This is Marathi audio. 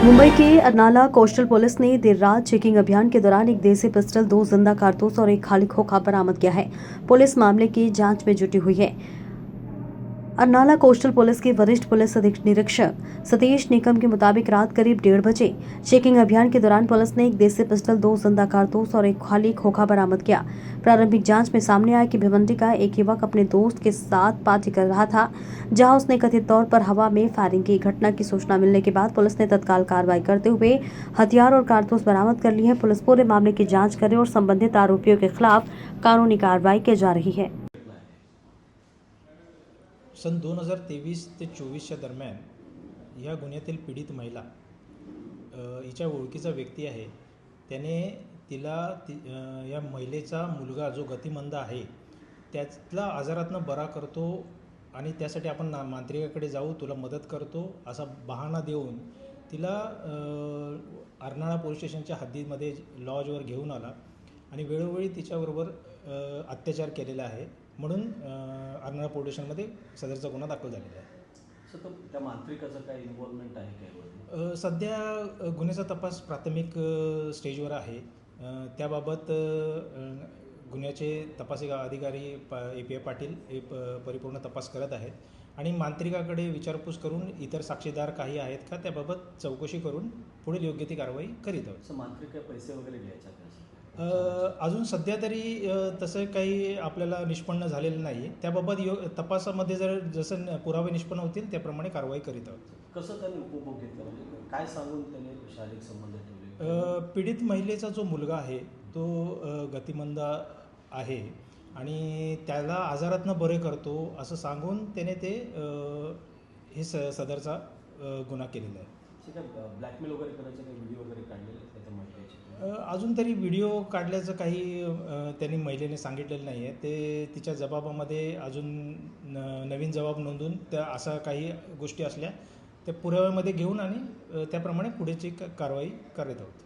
मुंबई के अरनाला कोस्टल पुलिस ने देर रात चेकिंग अभियान के दौरान एक देसी पिस्टल, 2 जिंदा कारतूस और एक खाली खोखा बरामद किया है। पुलिस मामले की जांच में जुटी हुई है। अरनाला कोस्टल पुलिस के वरिष्ठ पुलिस निरीक्षक सतीश निकम के मुताबिक रात करीब 1:30 बजे चेकिंग अभियान के दौरान पुलिस ने एक देसी पिस्टल, 2 जिंदा कारतूस और एक खाली खोखा बरामद किया। प्रारंभिक जांच में सामने आया कि भिवंडी का एक युवक अपने दोस्त के साथ पार्टी कर रहा था, जहां उसने कथित तौर पर हवा में फायरिंग की। घटना की सूचना मिलने के बाद पुलिस ने तत्काल कार्रवाई करते हुए हथियार और कारतूस बरामद कर लिए हैं। पुलिस पूरे मामले की जाँच करे और संबंधित आरोपियों के खिलाफ कानूनी कार्रवाई की जा रही है। सन 2023 ते 24च्या दरम्यान ह्या गुन्ह्यातील पीडित महिला हिच्या ओळखीचा व्यक्ती आहे, त्याने तिला या महिलेचा मुलगा जो गतिमंद आहे त्यातला आजारातनं बरा करतो आणि त्यासाठी आपण मांत्रिकाकडे जाऊ, तुला मदत करतो असा बहाणा देऊन तिला अर्नाळा पोलीस स्टेशनच्या हद्दीमध्ये लॉजवर घेऊन आला आणि वेळोवेळी तिच्याबरोबर अत्याचार केलेला आहे, म्हणून अर्नाळा पोलीस स्टेशनमध्ये सदरचा गुन्हा दाखल झालेला आहे। सर, त्या मांत्रिकाचं काय इन्व्हॉल्वमेंट आहे काय? सध्या गुन्ह्याचा तपास प्राथमिक स्टेजवर आहे। त्याबाबत गुन्ह्याचे तपासी अधिकारी API पाटील हे परिपूर्ण तपास करत आहेत आणि मांत्रिकाकडे विचारपूस करून इतर साक्षीदार काही आहेत का त्याबाबत चौकशी करून पुढील योग्य ती कारवाई करीत आहोत। सर, मांत्रिक पैसे वगैरे घ्यायचा का? अजून सध्या तरी तसं काही आपल्याला निष्पन्न झालेलं नाही। त्याबाबत तपासामध्ये जसं पुरावे निष्पन्न होतील त्याप्रमाणे कारवाई करीत आहोत। कसं त्यांनी उपभोग घेतला, म्हणजे काय सांगून त्यांनी शारीरिक संबंध ठेवले? पीडित महिलेचा जो मुलगा आहे तो गतिमंद आहे आणि त्याला आजारातनं बरे करतो असं सांगून त्याने ते हे सदरचा गुन्हा केलेला आहे। ठीक आहे, ब्लॅकमेल वगैरे करायचे काही व्हिडिओ वगैरे काढलेले आहेत त्या महिलेचे? अजून तरी व्हिडिओ काढल्याचं काही त्यांनी महिलेने सांगितलेलं नाही आहे। ते तिच्या जबाबामध्ये अजून नवीन जबाब नोंदवून त्या असा काही गोष्टी असल्या त्या पुराव्यामध्ये घेऊन आणि त्याप्रमाणे पुढेची कारवाई करत आहोत।